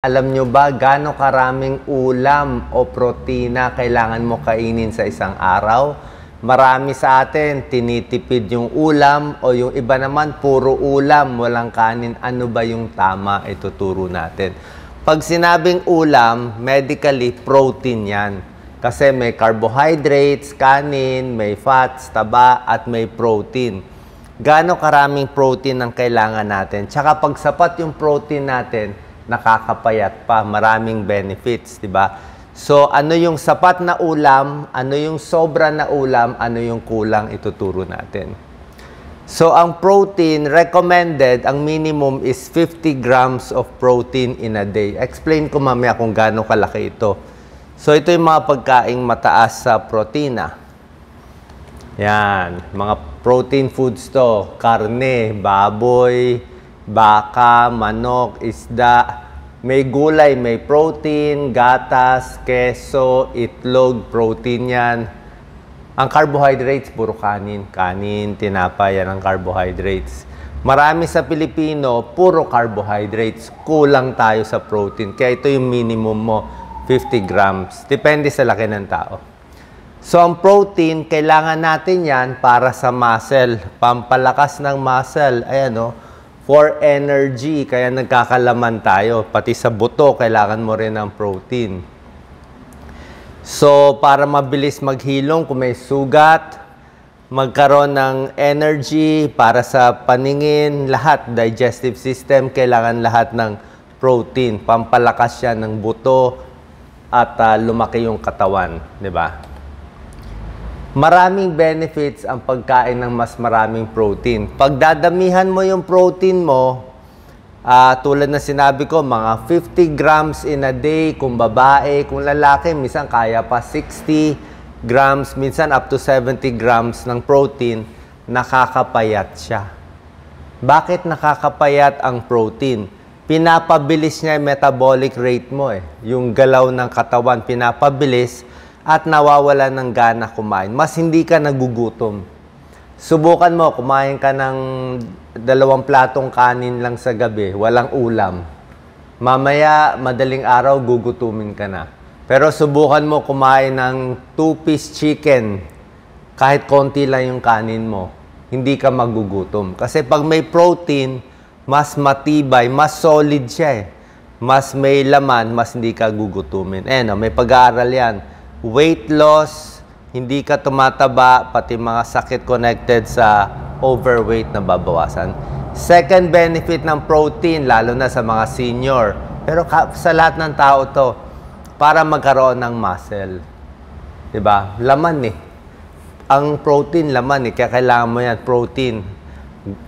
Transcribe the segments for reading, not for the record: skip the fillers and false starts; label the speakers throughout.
Speaker 1: Alam nyo ba gaano karaming ulam o protina kailangan mo kainin sa isang araw? Marami sa atin, tinitipid yung ulam o yung iba naman, puro ulam, walang kanin. Ano ba yung tama? Ituturo natin. Pag sinabing ulam, medically, protein yan. Kasi may carbohydrates, kanin, may fats, taba, at may protein. Gaano karaming protein ang kailangan natin? Tsaka pag sapat yung protein natin, nakakapayat pa, maraming benefits, di ba? So, ano yung sapat na ulam, ano yung sobra na ulam, ano yung kulang, ituturo natin. So, ang protein, recommended, ang minimum is 50 grams of protein in a day. Explain ko mamaya kung gaano kalaki ito. So, ito yung mga pagkaing mataas sa protina. Yan, mga protein foods to, karne, baboy, baka, manok, isda, may gulay, may protein, gatas, keso, itlog, protein yan. Ang carbohydrates, puro kanin. Kanin, tinapay, yan ang carbohydrates. Marami sa Pilipino, puro carbohydrates. Kulang tayo sa protein. Kaya ito yung minimum mo, 50 grams. Depende sa laki ng tao. So, ang protein, kailangan natin yan para sa muscle. Pampalakas ng muscle. Ayan, no? For energy, kaya nagkakalaman tayo. Pati sa buto, kailangan mo rin ng protein. So, para mabilis maghilom, kung may sugat, magkaroon ng energy para sa paningin, lahat, digestive system, kailangan lahat ng protein. Pampalakas siya ng buto at lumaki yung katawan, di ba? Maraming benefits ang pagkain ng mas maraming protein. Pag dadamihan mo yung protein mo, tulad na sinabi ko, mga 50 grams in a day, kung babae, kung lalaki, minsan kaya pa 60 grams, minsan up to 70 grams ng protein, nakakapayat siya. Bakit nakakapayat ang protein? Pinapabilis niya yung metabolic rate mo eh. Yung galaw ng katawan, pinapabilis, at nawawala ng gana kumain. Mas hindi ka nagugutom. Subukan mo, kumain ka ng 2 platong kanin lang sa gabi, walang ulam. Mamaya, madaling araw, gugutumin ka na. Pero subukan mo kumain ng 2-piece chicken, kahit konti lang yung kanin mo, hindi ka magugutom. Kasi pag may protein, mas matibay, mas solid siya eh. Mas may laman, mas hindi ka gugutumin. May pag-aaral yan. Weight loss, hindi ka tumataba, pati mga sakit connected sa overweight na babawasan. Second benefit ng protein, lalo na sa mga senior, pero sa lahat ng tao to, para magkaroon ng muscle. Diba? Laman eh. Ang protein, laman eh. Kaya kailangan mo yan, protein.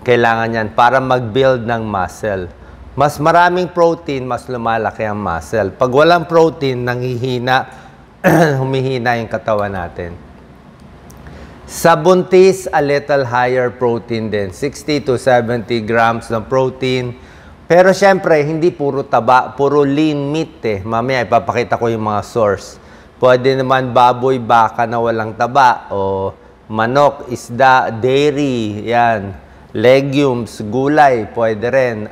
Speaker 1: Kailangan yan para mag-build ng muscle. Mas maraming protein, mas lumalaki ang muscle. Pag walang protein, nanghihina, humihina yung katawan natin. Sa buntis, a little higher protein din. 60 to 70 grams ng protein. Pero syempre, hindi puro taba, puro lean meat eh. Mamaya, ipapakita ko yung mga source. Pwede naman baboy, baka na walang taba. O manok, isda, dairy, yan. Legumes, gulay, pwede rin.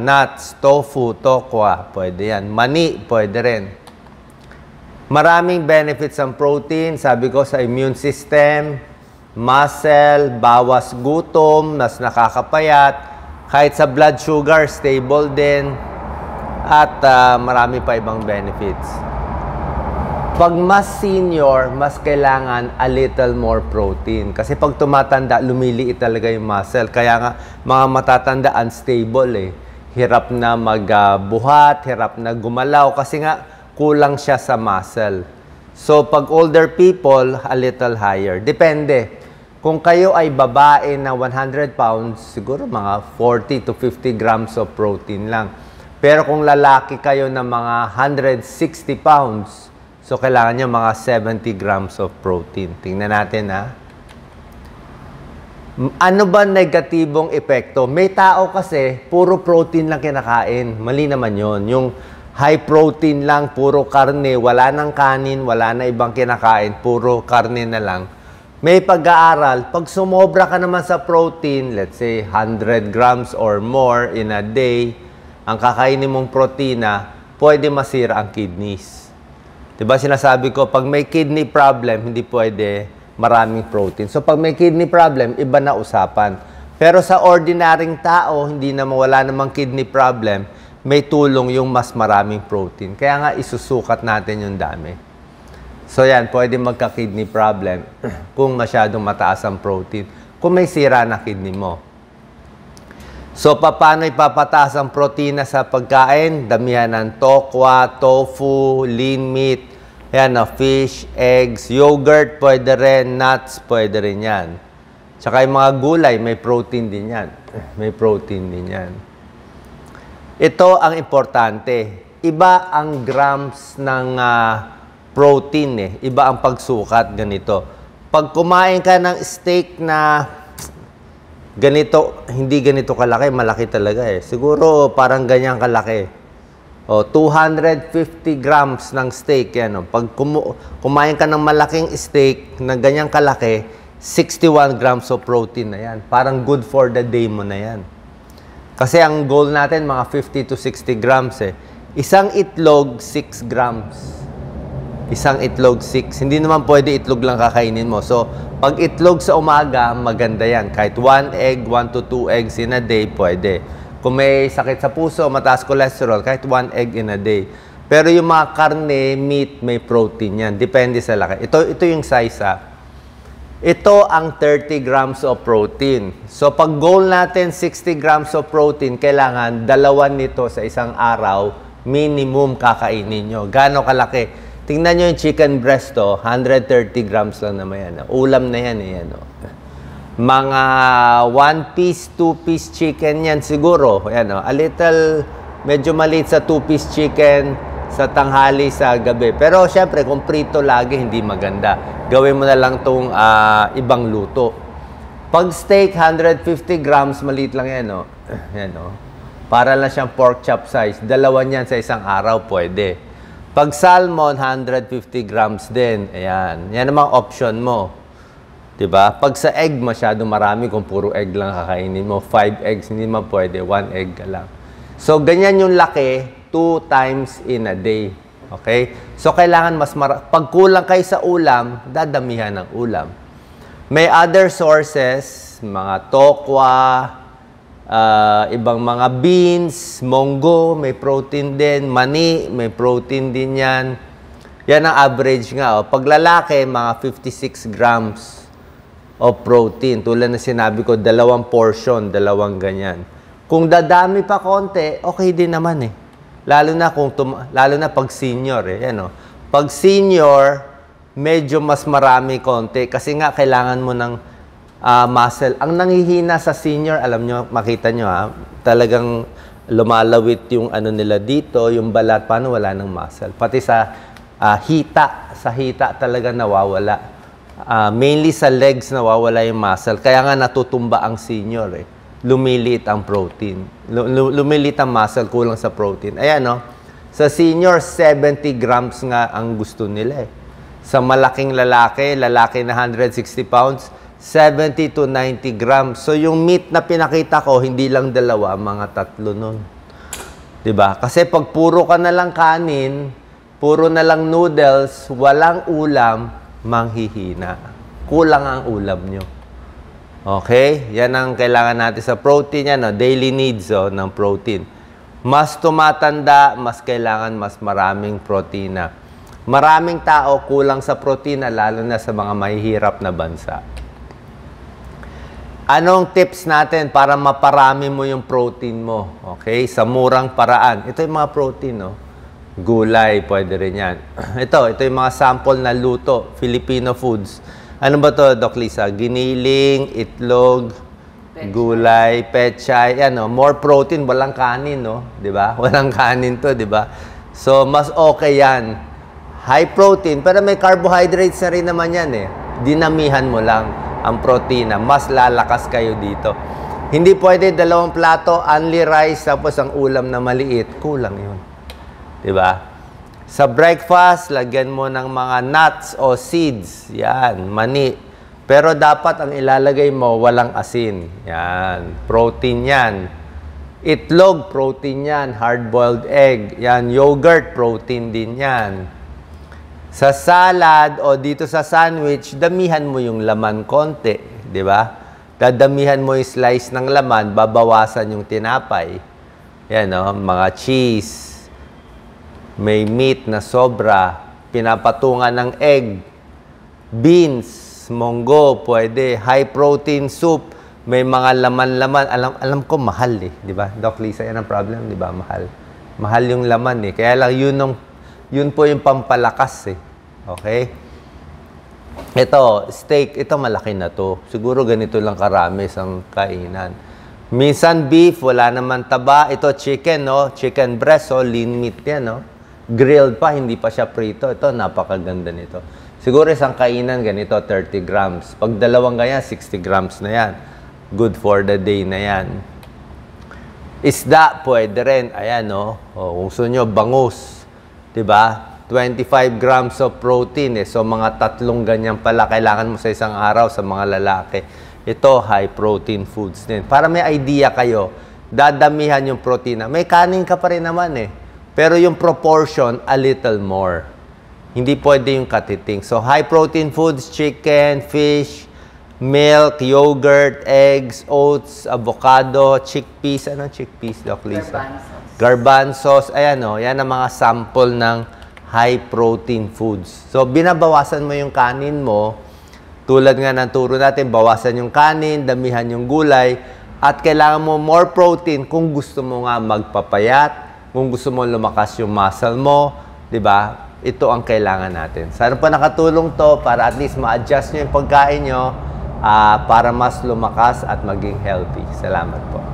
Speaker 1: Nuts, tofu, tokwa, pwede yan. Mani, pwede rin. Maraming benefits ang protein, sabi ko, sa immune system, muscle, bawas gutom, mas nakakapayat, kahit sa blood sugar, stable din, at marami pa ibang benefits. Pag mas senior, mas kailangan a little more protein. Kasi pag tumatanda, lumiliit talaga yung muscle. Kaya nga, mga matatanda, unstable eh. Hirap na magbuhat, hirap na gumalaw, kasi nga, kulang siya sa muscle. So, pag older people, a little higher. Depende. Kung kayo ay babae na 100 pounds, siguro mga 40 to 50 grams of protein lang. Pero kung lalaki kayo na mga 160 pounds, so kailangan nyo mga 70 grams of protein. Tingnan natin ha. Ano ba negatibong epekto? May tao kasi, puro protein lang kinakain. Mali naman yon. Yung high protein lang, puro karne, wala nang kanin, wala na ibang kinakain, puro karne na lang. May pag-aaral, pag sumobra ka naman sa protein, let's say 100 grams or more in a day, ang kakainin mong protina, pwede masira ang kidneys. Diba sinasabi ko, pag may kidney problem, hindi pwede maraming protein. So pag may kidney problem, iba na usapan. Pero sa ordinaryong tao, hindi na mawala namang kidney problem, may tulong yung mas maraming protein. Kaya nga isusukat natin yung dami. So yan, pwede magka-kidney problem kung masyadong mataas ang protein. Kung may sira na kidney mo. So, paano ipapataas ang protina sa pagkain? Damihan ng tokwa, tofu, lean meat, yan, fish, eggs, yogurt, pwede rin, nuts, pwede rin yan. Tsaka yung mga gulay, may protein din yan. May protein din yan. Ito ang importante. Iba ang grams ng protein eh. Iba ang pagsukat, ganito. Pag kumain ka ng steak na ganito, hindi ganito kalaki, malaki talaga eh. Siguro parang ganyan kalaki. O, 250 grams ng steak, yan o. Pag kumain ka ng malaking steak na ganyang kalaki, 61 grams of protein na yan. Parang good for the day mo na yan. Kasi ang goal natin, mga 50 to 60 grams eh. Isang itlog, 6 grams. Isang itlog, 6. Hindi naman pwede itlog lang kakainin mo. So, pag itlog sa umaga, maganda yan. Kahit 1 egg, 1 to 2 eggs in a day, pwede. Kung may sakit sa puso, mataas cholesterol, kahit 1 egg in a day. Pero yung mga karne, meat, may protein yan. Depende sa laki. Ito yung size ha. Ito ang 30 grams of protein. So, pag goal natin 60 grams of protein, kailangan 2 nito sa isang araw, minimum kakainin nyo. Gano'ng kalaki? Tingnan nyo yung chicken breast to, 130 grams lang naman yan. Ulam na yan eh. Yan, mga 1 piece, 2 piece chicken yan siguro. Yan, a little, medyo maliit sa 2 piece chicken sa tanghali, sa gabi. Pero syempre, kung prito lagi, hindi maganda. Gawin mo na lang itong ibang luto. Pag steak, 150 grams, maliit lang yan. Yan, para lang siyang pork chop size. 2 niyan sa isang araw, pwede. Pag salmon, 150 grams din. Ayan. Yan namang option mo. Diba? Pag sa egg, masyado marami kung puro egg lang kakainin mo. 5 eggs, hindi man pwede. 1 egg ka lang. So, ganyan yung laki 2 times in a day. Okay? So, kailangan mas pag kulang kayo sa ulam, dadamihan ng ulam. May other sources, mga tokwa, ibang mga beans, munggo, may protein din, mani, may protein din yan. Yan ang average nga. Pag lalaki, mga 56 grams of protein. Tulad na sinabi ko, 2 portion, 2 ganyan. Kung dadami pa konti, okay din naman eh. Lalo na pag senior eh. Yan, Pag senior, medyo mas marami konti kasi nga kailangan mo ng muscle. Ang nanghihina sa senior, alam nyo, makita nyo talagang lumalawit yung ano nila dito, yung balat, paano wala ng muscle. Pati sa hita talaga nawawala. Mainly sa legs nawawala yung muscle. Kaya nga natutumba ang senior eh. Lumiliit ang protein. Lumiliit ang muscle, kulang sa protein. Ayan sa senior, 70 grams nga ang gusto nila eh. Sa malaking lalaki na 160 pounds, 70 to 90 grams. So, yung meat na pinakita ko, hindi lang 2, mga 3 nun. Diba? Kasi pag puro ka na lang kanin, puro na lang noodles, walang ulam, manghihina. Kulang ang ulam nyo. Okay? Yan ang kailangan natin sa protein. Yan, daily needs ng protein. Mas tumatanda, mas kailangan mas maraming protina. Maraming tao kulang sa protina, lalo na sa mga mahihirap na bansa. Anong tips natin para maparami mo yung protein mo? Okay? Sa murang paraan. Ito yung mga protein, Gulay, pwede rin yan. Ito yung mga sample na luto. Filipino foods. Ano ba to, Doc Lisa? Giniling, itlog, gulay, pechay. More protein, walang kanin, Diba? Walang kanin to, diba? So, mas okay yan. High protein, pero may carbohydrates na rin naman yan, Dinamihan mo lang ang protina, mas lalakas kayo dito. Hindi pwede 2 plato, only rice, tapos ang ulam na maliit. Kulang yun. Diba? Sa breakfast, lagyan mo ng mga nuts o seeds. Yan, mani. Pero dapat ang ilalagay mo, walang asin. Yan, protein yan. Itlog, protein yan. Hard-boiled egg, yan. Yogurt, protein din yan. Sa salad o dito sa sandwich, damihan mo yung laman konti, di ba? Dadamihan mo yung slice ng laman, babawasan yung tinapay. Yan, no? Mga cheese, may meat na sobra, pinapatungan ng egg, beans, monggo, pwede, high protein soup, may mga laman-laman. Alam ko mahal eh, di ba? Doc Lisa, yan ang problem, di ba? Mahal. Mahal yung laman eh. Kaya lang yun po yung pampalakas eh. Okay? Ito, steak, ito malaki na to. Siguro ganito lang karami sa kainan. Minsan beef, wala naman taba. Ito chicken, no? Chicken breast, oh, lean meat yan, no? Grilled pa, hindi pa siya prito. Ito, napakaganda nito. Siguro isang kainan ganito, 30 grams. Pag dalawang ganyan, 60 grams na yan. Good for the day na yan. Isda, pwede rin. Ayan, no? O, kung gusto nyo, bangus. Diba? 25 grams of protein. Eh. So, mga 3 ganyan pala kailangan mo sa isang araw sa mga lalaki. Ito, high protein foods din. Para may idea kayo, dadamihan yung protein. May kanin ka pa rin naman eh. Pero yung proportion, a little more. Hindi pwede yung katiting. So, high protein foods, chicken, fish, milk, yogurt, eggs, oats, avocado, chickpeas. Ano chickpeas, Doc Lisa? Garbanzos. Ayan o, yan ang mga sample ng high protein foods. So, binabawasan mo yung kanin mo. Tulad nga ng turo natin, bawasan yung kanin, damihan yung gulay, at kailangan mo more protein kung gusto mo nga magpapayat, kung gusto mo lumakas yung muscle mo, di ba? Ito ang kailangan natin. Sana pa nakatulong to para at least ma-adjust nyo yung pagkain nyo para mas lumakas at maging healthy. Salamat po.